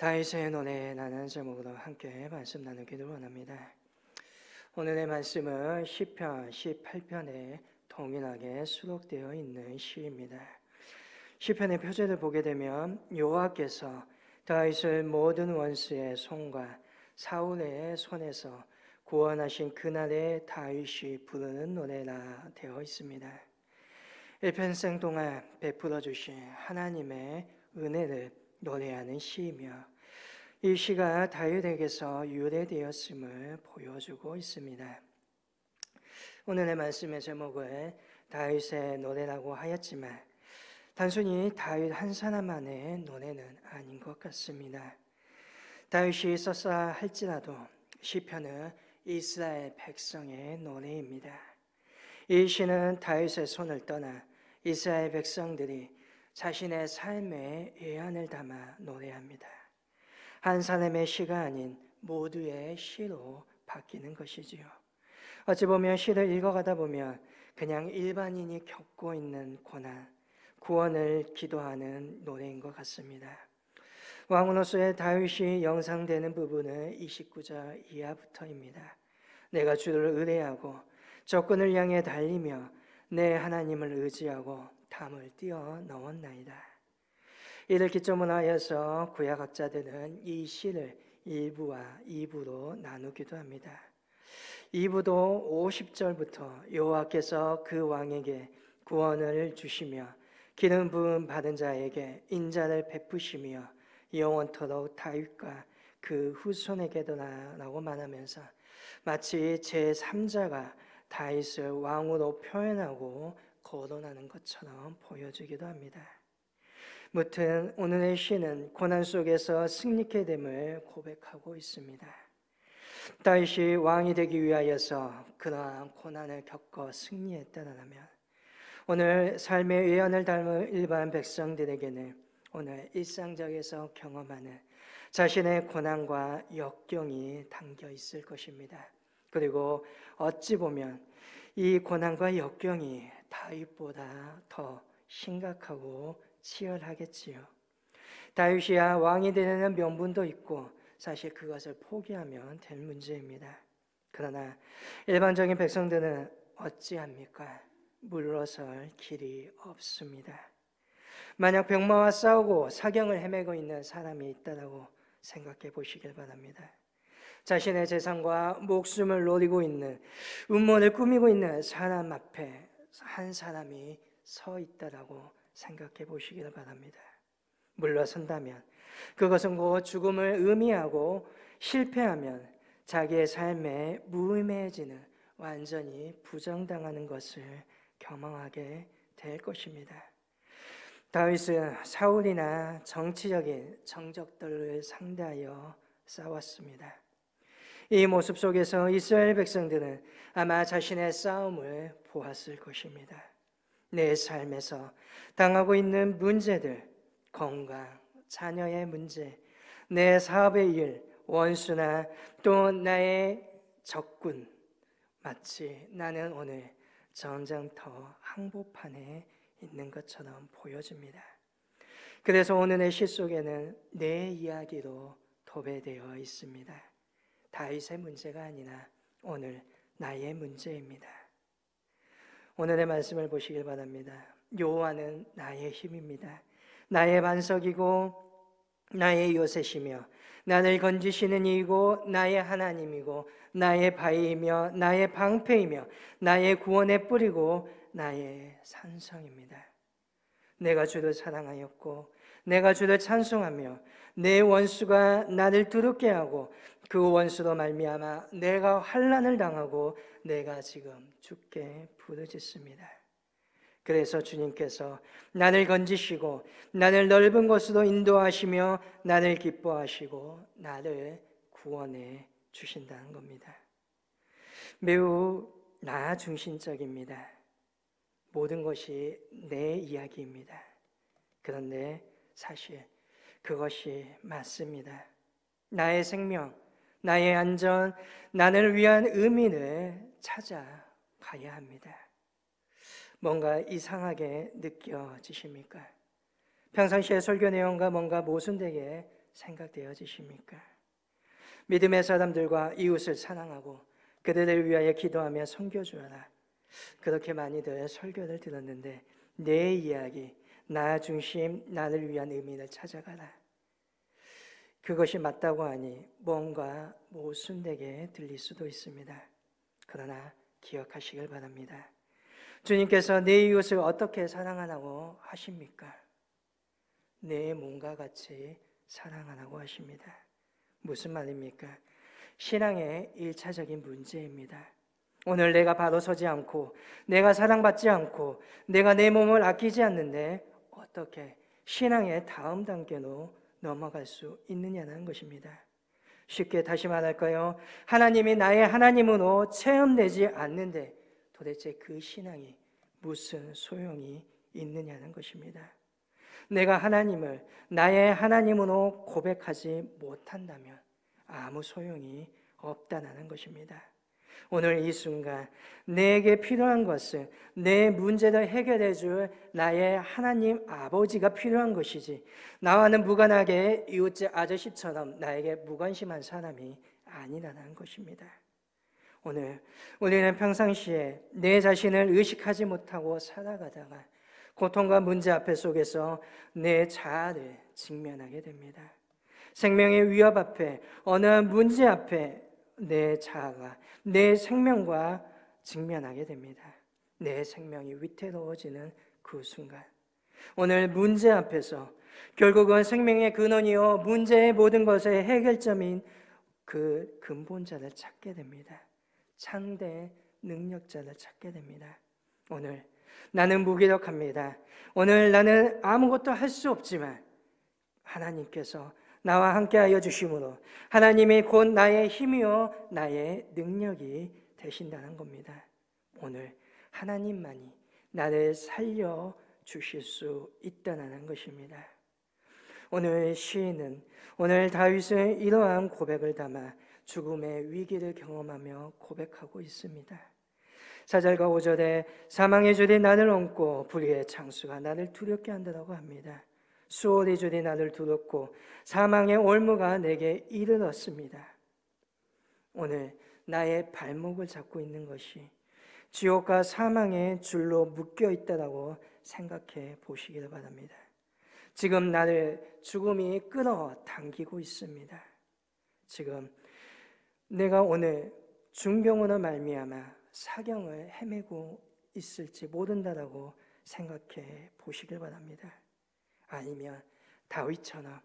다윗의 노래라는 제목으로 함께 말씀 나누기를 원합니다. 오늘의 말씀은 시편 18편에 동일하게 수록되어 있는 시입니다. 시편의 표제를 보게 되면 여호와께서 다윗을 모든 원수의 손과 사울의 손에서 구원하신 그날에 다윗이 부르는 노래라 되어 있습니다. 일평생 동안 베풀어 주신 하나님의 은혜를 노래하는 시이며 이 시가 다윗에게서 유래되었음을 보여주고 있습니다. 오늘의 말씀의 제목을 다윗의 노래라고 하였지만 단순히 다윗 한 사람만의 노래는 아닌 것 같습니다. 다윗이 썼다 할지라도 시편은 이스라엘 백성의 노래입니다. 이 시는 다윗의 손을 떠나 이스라엘 백성들이 자신의 삶의 애환을 담아 노래합니다. 한 사람의 시가 아닌 모두의 시로 바뀌는 것이지요. 어찌 보면 시를 읽어가다 보면 그냥 일반인이 겪고 있는 고난, 구원을 기도하는 노래인 것 같습니다. 왕으로서의 다윗이 영상되는 부분은 29절 이하부터입니다. 내가 주를 의뢰하고 적군을 향해 달리며 내 하나님을 의지하고 담을 띄어 넣었나이다. 이를 기점으로 하여서 구약학자들은 이 시를 1부와 2부로 나누기도 합니다. 2부도 50절부터 여호와께서 그 왕에게 구원을 주시며 기름 부음 받은 자에게 인자를 베푸시며 영원토록 다윗과 그 후손에게도라고 말하면서 마치 제3자가 다윗을 왕으로 표현하고 거론하는 것처럼 보여주기도 합니다. 무튼 오늘의 시는 고난 속에서 승리케 됨을 고백하고 있습니다. 다윗이 왕이 되기 위하여서 그러한 고난을 겪어 승리했다라면 오늘 삶의 외연을 닮은 일반 백성들에게는 오늘 일상적에서 경험하는 자신의 고난과 역경이 담겨 있을 것입니다. 그리고 어찌 보면 이 고난과 역경이 다윗보다 더 심각하고 치열하겠지요. 다윗이야 왕이 되려는 명분도 있고 사실 그것을 포기하면 될 문제입니다. 그러나 일반적인 백성들은 어찌합니까? 물러설 길이 없습니다. 만약 병마와 싸우고 사경을 헤매고 있는 사람이 있다고 생각해 보시길 바랍니다. 자신의 재산과 목숨을 노리고 있는 음모를 꾸미고 있는 사람 앞에 한 사람이 서 있다라고 생각해 보시길 바랍니다. 물러선다면 그것은 곧 죽음을 의미하고 실패하면 자기의 삶에 무의미해지는 완전히 부정당하는 것을 경험하게 될 것입니다. 다윗은 사울이나 정치적인 정적들을 상대하여 싸웠습니다. 이 모습 속에서 이스라엘 백성들은 아마 자신의 싸움을 보았을 것입니다. 내 삶에서 당하고 있는 문제들, 건강, 자녀의 문제, 내 사업의 일, 원수나 또 나의 적군, 마치 나는 오늘 전쟁터 항복판에 있는 것처럼 보여집니다. 그래서 오늘의 시 속에는 내 이야기로 도배되어 있습니다. 다윗의 문제가 아니라 오늘 나의 문제입니다. 오늘의 말씀을 보시길 바랍니다. 여호와는 나의 힘입니다. 나의 반석이고 나의 요새시며 나를 건지시는 이이고 나의 하나님이고 나의 바위이며 나의 방패이며 나의 구원의 뿌리고 나의 산성입니다. 내가 주를 사랑하였고 내가 주를 찬송하며 내 원수가 나를 두렵게 하고 그 원수로 말미암아 내가 환난을 당하고 내가 지금 죽게 부르짖습니다. 그래서 주님께서 나를 건지시고 나를 넓은 곳으로 인도하시며 나를 기뻐하시고 나를 구원해 주신다는 겁니다. 매우 나 중심적입니다. 모든 것이 내 이야기입니다. 그런데 사실 그것이 맞습니다. 나의 생명, 나의 안전, 나를 위한 의미를 찾아가야 합니다. 뭔가 이상하게 느껴지십니까? 평상시의 설교 내용과 뭔가 모순되게 생각되어지십니까? 믿음의 사람들과 이웃을 사랑하고 그들을 위하여 기도하며 섬겨주어라. 그렇게 많이들 설교를 들었는데 내 이야기, 나 중심, 나를 위한 의미를 찾아가라. 그것이 맞다고 하니 뭔가 모순되게 들릴 수도 있습니다. 그러나 기억하시길 바랍니다. 주님께서 내 이웃을 어떻게 사랑하라고 하십니까? 내 몸과 같이 사랑하라고 하십니다. 무슨 말입니까? 신앙의 1차적인 문제입니다. 오늘 내가 바로 서지 않고 내가 사랑받지 않고 내가 내 몸을 아끼지 않는데 어떻게 신앙의 다음 단계로 넘어갈 수 있느냐는 것입니다. 쉽게 다시 말할까요? 하나님이 나의 하나님으로 체험되지 않는데 도대체 그 신앙이 무슨 소용이 있느냐는 것입니다. 내가 하나님을 나의 하나님으로 고백하지 못한다면 아무 소용이 없다는 것입니다. 오늘 이 순간 내게 필요한 것은 내 문제를 해결해 줄 나의 하나님 아버지가 필요한 것이지 나와는 무관하게 이웃집 아저씨처럼 나에게 무관심한 사람이 아니라는 것입니다. 오늘 우리는 평상시에 내 자신을 의식하지 못하고 살아가다가 고통과 문제 앞에 속에서 내 자아를 직면하게 됩니다. 생명의 위협 앞에 어느 문제 앞에 내 자아가 내 생명과 직면하게 됩니다. 내 생명이 위태로워지는 그 순간 오늘 문제 앞에서 결국은 생명의 근원이요 문제의 모든 것의 해결점인 그 근본자를 찾게 됩니다. 창대 능력자를 찾게 됩니다. 오늘 나는 무기력합니다. 오늘 나는 아무것도 할 수 없지만 하나님께서 나와 함께하여 주심으로 하나님이 곧 나의 힘이요 나의 능력이 되신다는 겁니다. 오늘 하나님만이 나를 살려 주실 수 있다는 것입니다. 오늘 시인은 오늘 다윗은 이러한 고백을 담아 죽음의 위기를 경험하며 고백하고 있습니다. 4절과 5절에 사망의 줄이 나를 얹고 불의의 창수가 나를 두렵게 한다고 합니다. 수월의 줄이 나를 두렵고 사망의 올무가 내게 이르렀습니다. 오늘 나의 발목을 잡고 있는 것이 지옥과 사망의 줄로 묶여 있다고 생각해 보시기를 바랍니다. 지금 나를 죽음이 끌어당기고 있습니다. 지금 내가 오늘 중병으로 말미암아 사경을 헤매고 있을지 모른다라고 생각해 보시길 바랍니다. 아니면 다윗처럼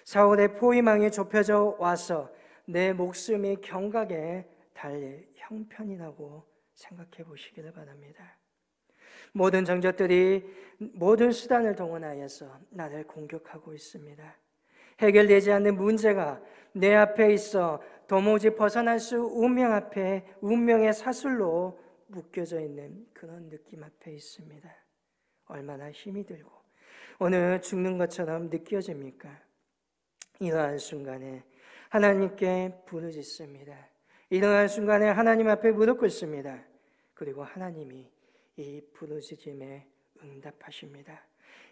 사울의 포위망이 좁혀져 와서 내 목숨이 경각에 달릴 형편이라고 생각해 보시기를 바랍니다. 모든 정적들이 모든 수단을 동원하여서 나를 공격하고 있습니다. 해결되지 않는 문제가 내 앞에 있어 도무지 벗어날 수 운명의 사슬로 묶여져 있는 그런 느낌 앞에 있습니다. 얼마나 힘이 들고 오늘 죽는 것처럼 느껴집니까? 이러한 순간에 하나님께 부르짖습니다. 이러한 순간에 하나님 앞에 무릎 꿇습니다. 그리고 하나님이 이 부르짖음에 응답하십니다.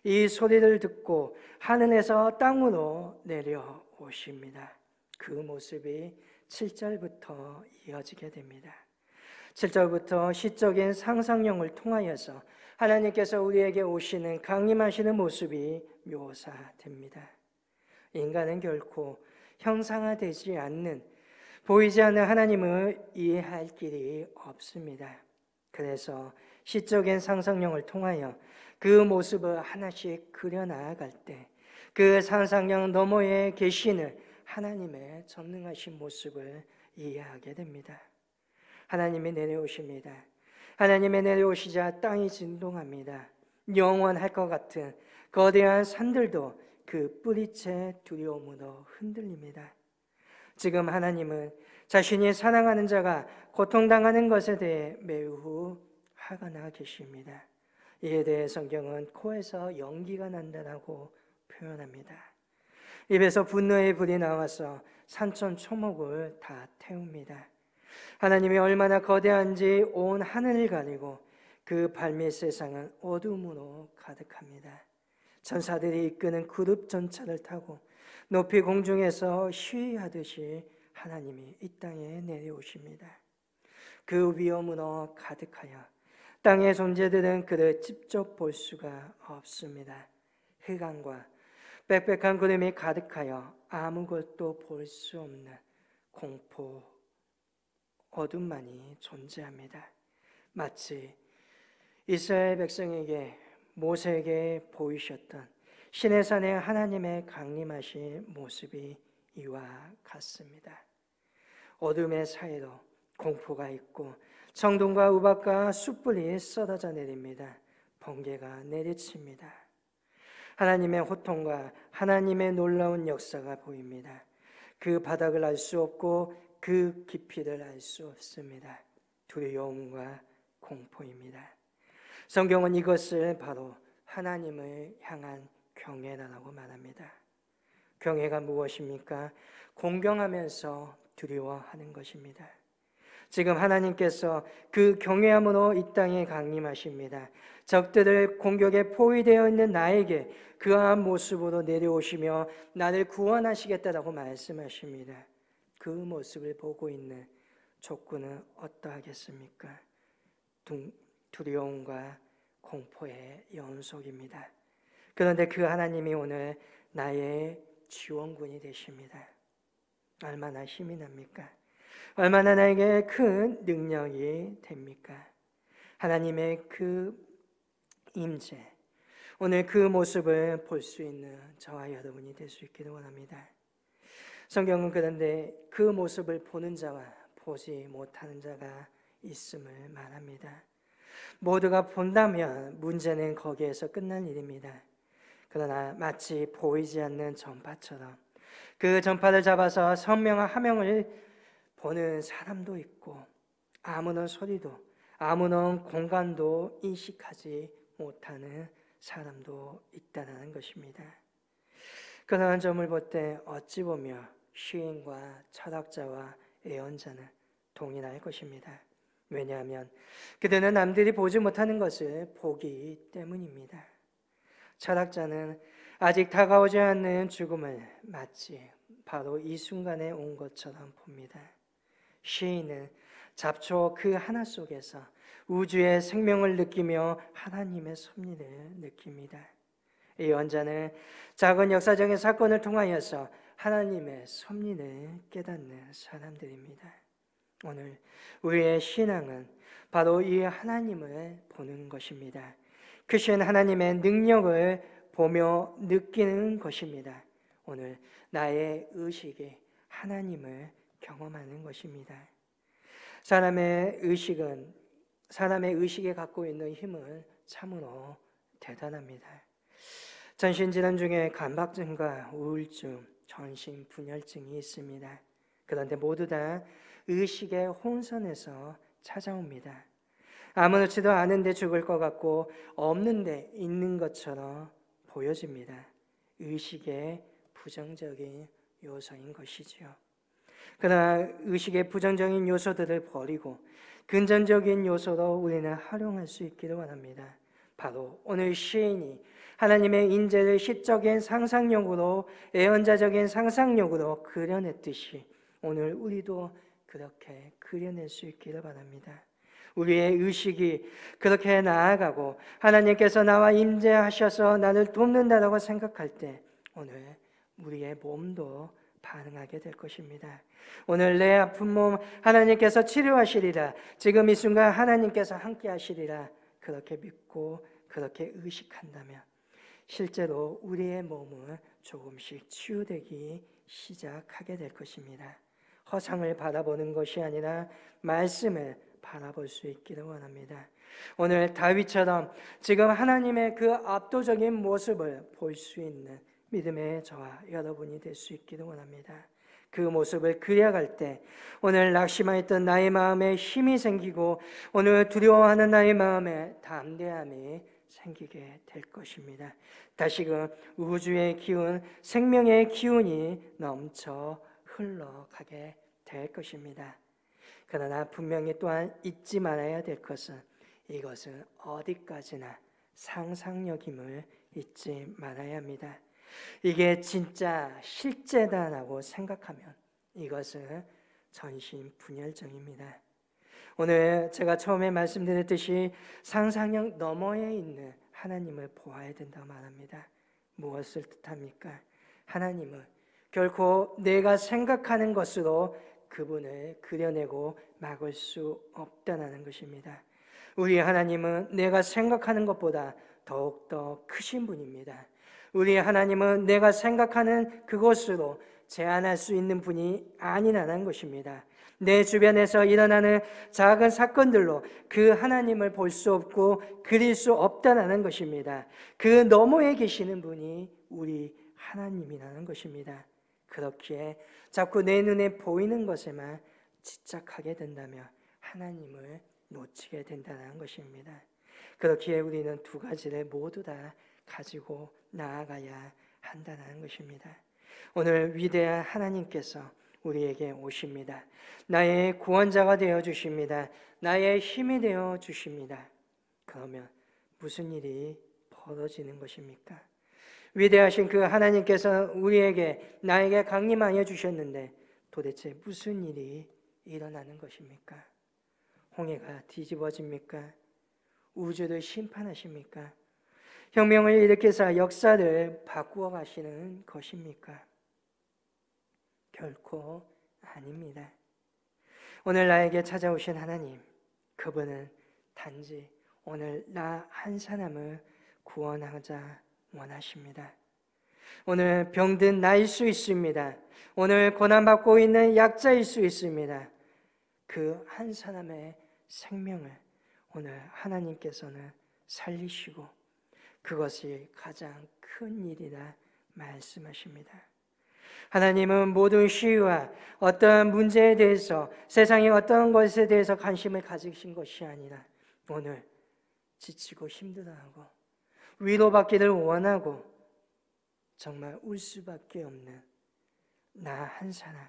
이 소리를 듣고 하늘에서 땅으로 내려오십니다. 그 모습이 7절부터 이어지게 됩니다. 7절부터 시적인 상상력을 통하여서 하나님께서 우리에게 오시는 강림하시는 모습이 묘사됩니다. 인간은 결코 형상화되지 않는 보이지 않는 하나님을 이해할 길이 없습니다. 그래서 시적인 상상력을 통하여 그 모습을 하나씩 그려나갈 때 그 상상력 너머에 계시는 하나님의 전능하신 모습을 이해하게 됩니다. 하나님이 내려오십니다. 하나님이 내려오시자 땅이 진동합니다. 영원할 것 같은 거대한 산들도 그 뿌리째 두려움으로 흔들립니다. 지금 하나님은 자신이 사랑하는 자가 고통당하는 것에 대해 매우 화가 나 계십니다. 이에 대해 성경은 코에서 연기가 난다라고 표현합니다. 입에서 분노의 불이 나와서 산천 초목을 다 태웁니다. 하나님이 얼마나 거대한지 온 하늘을 가리고 그 발밑 세상은 어둠으로 가득합니다. 천사들이 이끄는 그룹 전차를 타고 높이 공중에서 시위하듯이 하나님이 이 땅에 내려오십니다. 그 위엄으로 가득하여 땅의 존재들은 그를 직접 볼 수가 없습니다. 흑암과 빽빽한 구름이 가득하여 아무것도 볼 수 없는 공포, 어둠만이 존재합니다. 마치 이스라엘 백성에게 모세에게 보이셨던 시내산에 하나님의 강림하신 모습이 이와 같습니다. 어둠의 사이로 공포가 있고 청동과 우박과 숯불이 쏟아져 내립니다. 번개가 내리칩니다. 하나님의 호통과 하나님의 놀라운 역사가 보입니다. 그 바닥을 알 수 없고 그 깊이를 알 수 없습니다. 두려움과 공포입니다. 성경은 이것을 바로 하나님을 향한 경외라고 말합니다. 경외가 무엇입니까? 공경하면서 두려워하는 것입니다. 지금 하나님께서 그 경외함으로 이 땅에 강림하십니다. 적들을 공격에 포위되어 있는 나에게 그러한 모습으로 내려오시며 나를 구원하시겠다라고 말씀하십니다. 그 모습을 보고 있는 족구는 어떠하겠습니까? 두려움과 공포의 연속입니다. 그런데 그 하나님이 오늘 나의 지원군이 되십니다. 얼마나 힘이 납니까? 얼마나 나에게 큰 능력이 됩니까? 하나님의 그 임재, 오늘 그 모습을 볼 수 있는 저와 여러분이 될 수 있기를 원합니다. 성경은 그런데 그 모습을 보는 자와 보지 못하는 자가 있음을 말합니다. 모두가 본다면 문제는 거기에서 끝난 일입니다. 그러나 마치 보이지 않는 전파처럼 그 전파를 잡아서 선명한 화명을 보는 사람도 있고 아무런 소리도 아무런 공간도 인식하지 못하는 사람도 있다는 것입니다. 그러한 점을 볼 때 어찌 보며 시인과 철학자와 예언자는 동일할 것입니다. 왜냐하면 그들은 남들이 보지 못하는 것을 보기 때문입니다. 철학자는 아직 다가오지 않는 죽음을 마치 바로 이 순간에 온 것처럼 봅니다. 시인은 잡초 그 하나 속에서 우주의 생명을 느끼며 하나님의 섭리를 느낍니다. 예언자는 작은 역사적인 사건을 통하여서 하나님의 섭리를 깨닫는 사람들입니다. 오늘 우리의 신앙은 바로 이 하나님을 보는 것입니다. 크신 하나님의 능력을 보며 느끼는 것입니다. 오늘 나의 의식이 하나님을 경험하는 것입니다. 사람의 의식에 갖고 있는 힘은 참으로 대단합니다. 전신질환 중에 강박증과 우울증, 전신분열증이 있습니다. 그런데 모두 다 의식의 혼선에서 찾아옵니다. 아무렇지도 않은데 죽을 것 같고 없는데 있는 것처럼 보여집니다. 의식의 부정적인 요소인 것이지요. 그러나 의식의 부정적인 요소들을 버리고 근전적인 요소로 우리는 활용할 수 있기를 원합니다. 바로 오늘 시인이 하나님의 인재를 시적인 상상력으로 예언자적인 상상력으로 그려냈듯이 오늘 우리도 그렇게 그려낼 수 있기를 바랍니다. 우리의 의식이 그렇게 나아가고 하나님께서 나와 임재하셔서 나를 돕는다라고 생각할 때 오늘 우리의 몸도 반응하게 될 것입니다. 오늘 내 아픈 몸 하나님께서 치료하시리라. 지금 이 순간 하나님께서 함께 하시리라. 그렇게 믿고 그렇게 의식한다면 실제로 우리의 몸은 조금씩 치유되기 시작하게 될 것입니다. 허상을 바라보는 것이 아니라 말씀을 바라볼 수 있기를 원합니다. 오늘 다윗처럼 지금 하나님의 그 압도적인 모습을 볼 수 있는 믿음의 저와 여러분이 될 수 있기를 원합니다. 그 모습을 그려갈 때 오늘 낙심하였던 나의 마음에 힘이 생기고 오늘 두려워하는 나의 마음에 담대함이 생기게 될 것입니다. 다시금 우주의 기운, 생명의 기운이 넘쳐 흘러가게 될 것입니다. 그러나 분명히 또한 잊지 말아야 될 것은 이것은 어디까지나 상상력임을 잊지 말아야 합니다. 이게 진짜 실제다라고 생각하면 이것은 전신분열증입니다. 오늘 제가 처음에 말씀드렸듯이 상상력 너머에 있는 하나님을 보아야 된다고 말합니다. 무엇을 뜻합니까? 하나님은 결코 내가 생각하는 것으로 그분을 그려내고 막을 수 없다는 것입니다. 우리 하나님은 내가 생각하는 것보다 더욱더 크신 분입니다. 우리 하나님은 내가 생각하는 그것으로 제한할 수 있는 분이 아니라는 것입니다. 내 주변에서 일어나는 작은 사건들로 그 하나님을 볼 수 없고 그릴 수 없다는 것입니다. 그 너머에 계시는 분이 우리 하나님이라는 것입니다. 그렇기에 자꾸 내 눈에 보이는 것에만 집착하게 된다면 하나님을 놓치게 된다는 것입니다. 그렇기에 우리는 두 가지를 모두 다 가지고 나아가야 한다는 것입니다. 오늘 위대한 하나님께서 우리에게 오십니다. 나의 구원자가 되어 주십니다. 나의 힘이 되어 주십니다. 그러면 무슨 일이 벌어지는 것입니까? 위대하신 그 하나님께서 나에게 강림하여 주셨는데 도대체 무슨 일이 일어나는 것입니까? 홍해가 뒤집어집니까? 우주를 심판하십니까? 혁명을 일으켜서 역사를 바꾸어 가시는 것입니까? 결코 아닙니다. 오늘 나에게 찾아오신 하나님, 그분은 단지 오늘 나 한 사람을 구원하자 원하십니다. 오늘 병든 나일 수 있습니다. 오늘 고난받고 있는 약자일 수 있습니다. 그 한 사람의 생명을 오늘 하나님께서는 살리시고 그것이 가장 큰 일이라 말씀하십니다. 하나님은 모든 시위와 어떠한 문제에 대해서 세상의 어떠한 것에 대해서 관심을 가지신 것이 아니라 오늘 지치고 힘들어하고 위로받기를 원하고 정말 울 수밖에 없는 나 한 사람,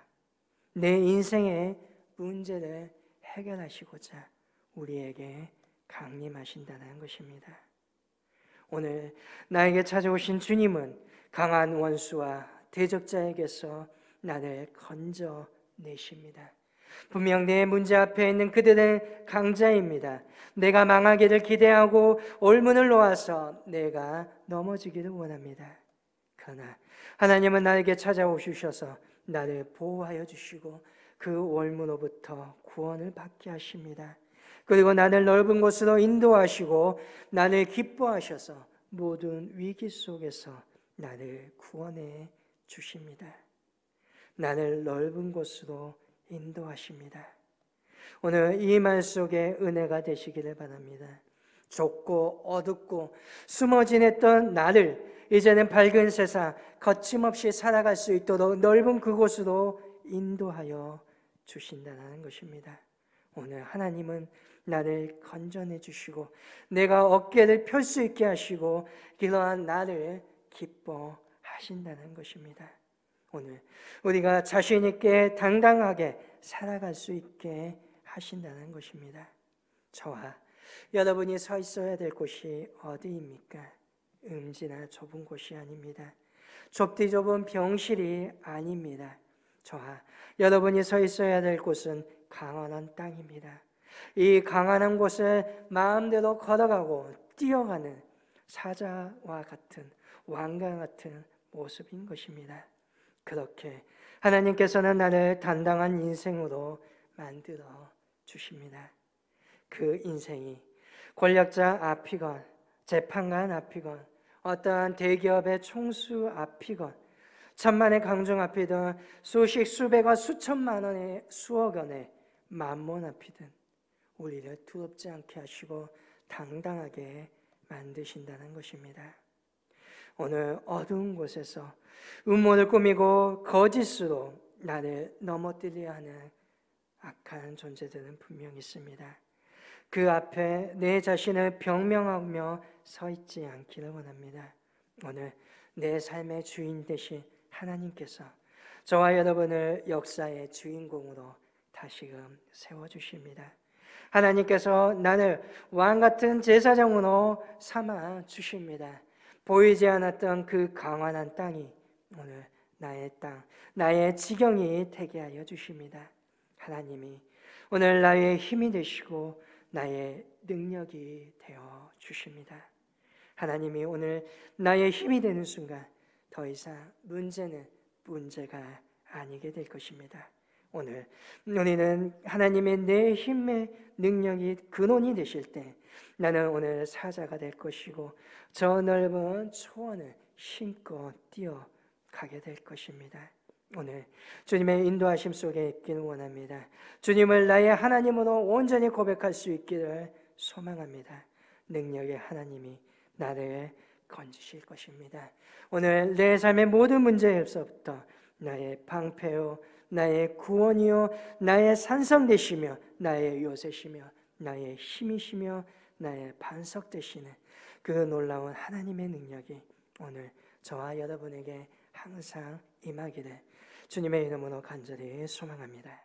내 인생의 문제를 해결하시고자 우리에게 강림하신다는 것입니다. 오늘 나에게 찾아오신 주님은 강한 원수와 대적자에게서 나를 건져내십니다. 분명 내 문제 앞에 있는 그들은 강자입니다. 내가 망하기를 기대하고 올문을 놓아서 내가 넘어지기를 원합니다. 그러나 하나님은 나에게 찾아오셔서 나를 보호하여 주시고 그 올무로부터 구원을 받게 하십니다. 그리고 나를 넓은 곳으로 인도하시고 나를 기뻐하셔서 모든 위기 속에서 나를 구원해 주십니다. 나를 넓은 곳으로 인도하십니다. 오늘 이 말 속에 은혜가 되시기를 바랍니다. 좁고 어둡고 숨어 지냈던 나를 이제는 밝은 세상 거침없이 살아갈 수 있도록 넓은 그곳으로 인도하여 주신다는 것입니다. 오늘 하나님은 나를 건져내 주시고 내가 어깨를 펼 수 있게 하시고 그러한 나를 기뻐하신다는 것입니다. 오늘 우리가 자신 있게 당당하게 살아갈 수 있게 하신다는 것입니다. 저와 여러분이 서 있어야 될 곳이 어디입니까? 음지나 좁은 곳이 아닙니다. 좁디 좁은 병실이 아닙니다. 저와 여러분이 서 있어야 될 곳은 강원한 땅입니다. 이 강한한 곳을 마음대로 걸어가고 뛰어가는 사자와 같은 왕과 같은 모습인 것입니다. 그렇게 하나님께서는 나를 당당한 인생으로 만들어 주십니다. 그 인생이 권력자 앞이건 재판관 앞이건 어떠한 대기업의 총수 앞이건 천만의 강종 앞이든 수십 수백억 수천만 원의 수억 원의 만몬 앞이든 우리를 두렵지 않게 하시고 당당하게 만드신다는 것입니다. 오늘 어두운 곳에서 음모를 꾸미고 거짓으로 나를 넘어뜨리려 하는 악한 존재들은 분명히 있습니다. 그 앞에 내 자신을 병명하며 서 있지 않기를 원합니다. 오늘 내 삶의 주인 되신 하나님께서 저와 여러분을 역사의 주인공으로 다시금 세워주십니다. 하나님께서 나를 왕같은 제사장으로 삼아 주십니다. 보이지 않았던 그 강환한 땅이 오늘 나의 땅, 나의 지경이 되게 하여 주십니다. 하나님이 오늘 나의 힘이 되시고 나의 능력이 되어 주십니다. 하나님이 오늘 나의 힘이 되는 순간 더 이상 문제는 문제가 아니게 될 것입니다. 오늘 우리는 하나님의 내 힘의 능력이 근원이 되실 때 나는 오늘 사자가 될 것이고 저 넓은 초원을 힘껏 뛰어가게 될 것입니다. 오늘 주님의 인도하심 속에 있기를 원합니다. 주님을 나의 하나님으로 온전히 고백할 수 있기를 소망합니다. 능력의 하나님이 나를 건지실 것입니다. 오늘 내 삶의 모든 문제에서부터 나의 방패요, 나의 구원이요, 나의 산성 되시며 나의 요새시며 나의 힘이시며 나의 반석 되시는 그 놀라운 하나님의 능력이 오늘 저와 여러분에게 항상 임하기를 주님의 이름으로 간절히 소망합니다.